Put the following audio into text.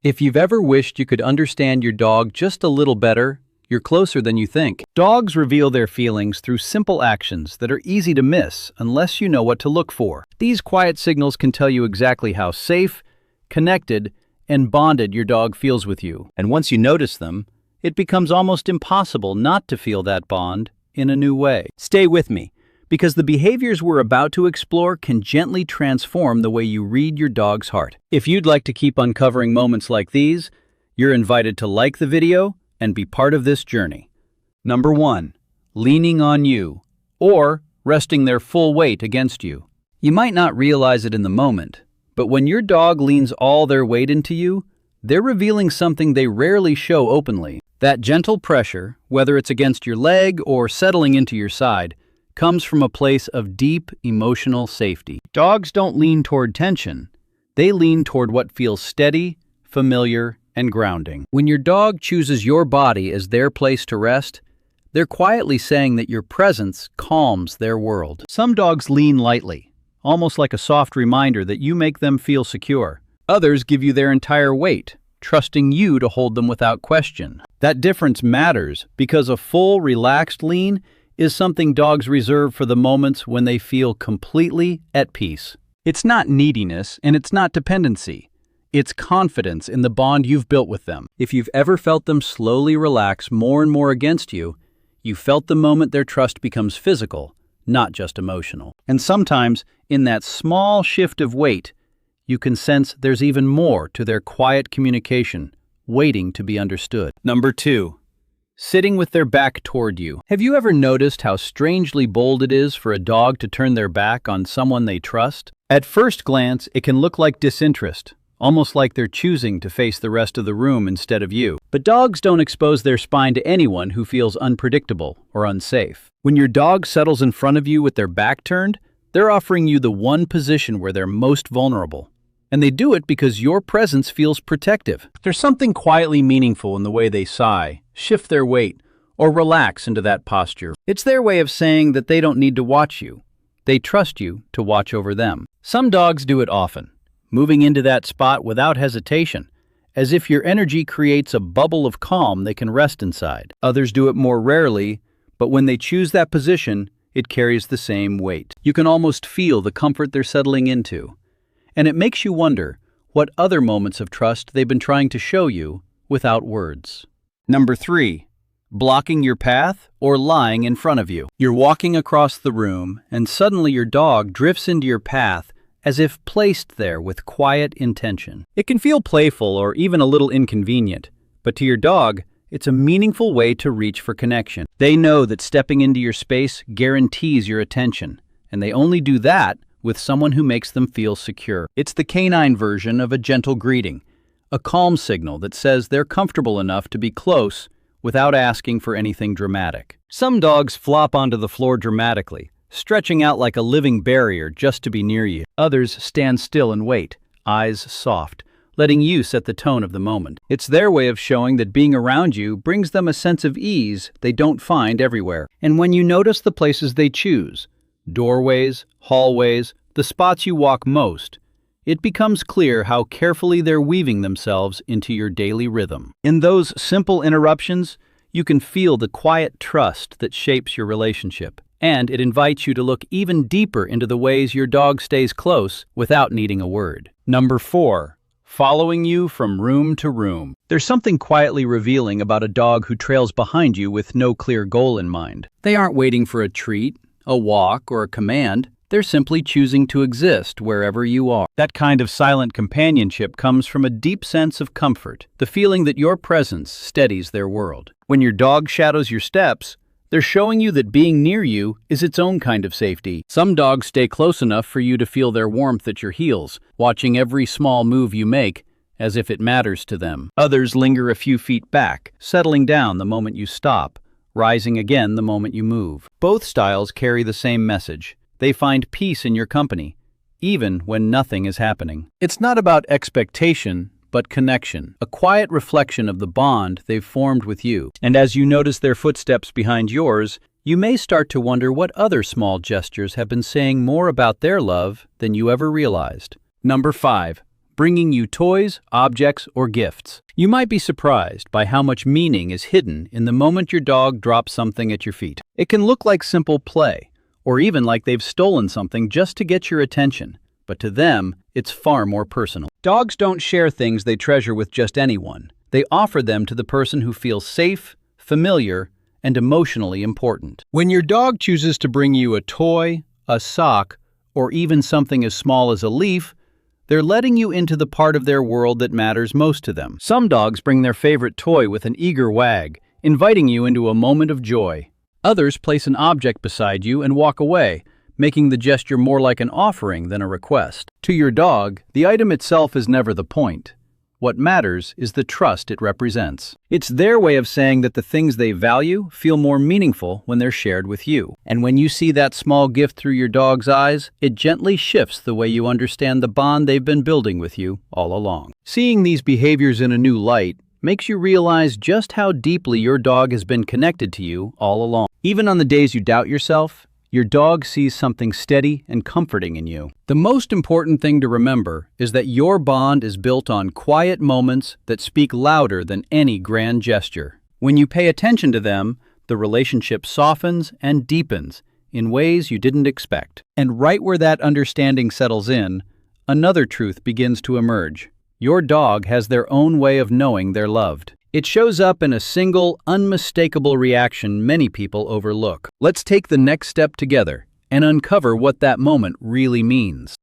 If you've ever wished you could understand your dog just a little better, you're closer than you think. Dogs reveal their feelings through simple actions that are easy to miss unless you know what to look for. These quiet signals can tell you exactly how safe, connected, and bonded your dog feels with you. And once you notice them, it becomes almost impossible not to feel that bond in a new way. Stay with me, because the behaviors we're about to explore can gently transform the way you read your dog's heart. If you'd like to keep uncovering moments like these, you're invited to like the video and be part of this journey. Number 1. Leaning on you, or resting their full weight against you. You might not realize it in the moment, but when your dog leans all their weight into you, they're revealing something they rarely show openly. That gentle pressure, whether it's against your leg or settling into your side, comes from a place of deep emotional safety. Dogs don't lean toward tension. They lean toward what feels steady, familiar, and grounding. When your dog chooses your body as their place to rest, they're quietly saying that your presence calms their world. Some dogs lean lightly, almost like a soft reminder that you make them feel secure. Others give you their entire weight, trusting you to hold them without question. That difference matters because a full, relaxed lean is something dogs reserve for the moments when they feel completely at peace. It's not neediness and it's not dependency. It's confidence in the bond you've built with them. If you've ever felt them slowly relax more and more against you, you felt the moment their trust becomes physical, not just emotional. And sometimes, in that small shift of weight, you can sense there's even more to their quiet communication, waiting to be understood. Number 2. Sitting with their back toward you. Have you ever noticed how strangely bold it is for a dog to turn their back on someone they trust? At first glance, it can look like disinterest, almost like they're choosing to face the rest of the room instead of you. But dogs don't expose their spine to anyone who feels unpredictable or unsafe. When your dog settles in front of you with their back turned, they're offering you the one position where they're most vulnerable. And they do it because your presence feels protective. There's something quietly meaningful in the way they sigh, shift their weight, or relax into that posture. It's their way of saying that they don't need to watch you. They trust you to watch over them. Some dogs do it often, moving into that spot without hesitation, as if your energy creates a bubble of calm they can rest inside. Others do it more rarely, but when they choose that position, it carries the same weight. You can almost feel the comfort they're settling into. And it makes you wonder what other moments of trust they've been trying to show you without words. Number 3. Blocking your path or lying in front of you. You're walking across the room, and suddenly your dog drifts into your path as if placed there with quiet intention. It can feel playful or even a little inconvenient, but to your dog, it's a meaningful way to reach for connection. They know that stepping into your space guarantees your attention, and they only do that with someone who makes them feel secure. It's the canine version of a gentle greeting, a calm signal that says they're comfortable enough to be close without asking for anything dramatic. Some dogs flop onto the floor dramatically, stretching out like a living barrier just to be near you. Others stand still and wait, eyes soft, letting you set the tone of the moment. It's their way of showing that being around you brings them a sense of ease they don't find everywhere. And when you notice the places they choose, doorways, hallways, the spots you walk most, it becomes clear how carefully they're weaving themselves into your daily rhythm. In those simple interruptions, you can feel the quiet trust that shapes your relationship, and it invites you to look even deeper into the ways your dog stays close without needing a word. Number 4. Following you from room to room. There's something quietly revealing about a dog who trails behind you with no clear goal in mind. They aren't waiting for a treat, a walk, or a command. They're simply choosing to exist wherever you are. That kind of silent companionship comes from a deep sense of comfort, the feeling that your presence steadies their world. When your dog shadows your steps, they're showing you that being near you is its own kind of safety. Some dogs stay close enough for you to feel their warmth at your heels, watching every small move you make as if it matters to them. Others linger a few feet back, settling down the moment you stop, rising again the moment you move. Both styles carry the same message. They find peace in your company, even when nothing is happening. It's not about expectation, but connection, a quiet reflection of the bond they've formed with you. And as you notice their footsteps behind yours, you may start to wonder what other small gestures have been saying more about their love than you ever realized. Number 5. bringing you toys, objects, or gifts. You might be surprised by how much meaning is hidden in the moment your dog drops something at your feet. It can look like simple play, or even like they've stolen something just to get your attention, but to them, it's far more personal. Dogs don't share things they treasure with just anyone. They offer them to the person who feels safe, familiar, and emotionally important. When your dog chooses to bring you a toy, a sock, or even something as small as a leaf, they're letting you into the part of their world that matters most to them. Some dogs bring their favorite toy with an eager wag, inviting you into a moment of joy. Others place an object beside you and walk away, making the gesture more like an offering than a request. To your dog, the item itself is never the point. What matters is the trust it represents. It's their way of saying that the things they value feel more meaningful when they're shared with you. And when you see that small gift through your dog's eyes, it gently shifts the way you understand the bond they've been building with you all along. Seeing these behaviors in a new light makes you realize just how deeply your dog has been connected to you all along. Even on the days you doubt yourself, your dog sees something steady and comforting in you. The most important thing to remember is that your bond is built on quiet moments that speak louder than any grand gesture. When you pay attention to them, the relationship softens and deepens in ways you didn't expect. And right where that understanding settles in, another truth begins to emerge. Your dog has their own way of knowing they're loved. It shows up in a single, unmistakable reaction many people overlook. Let's take the next step together and uncover what that moment really means.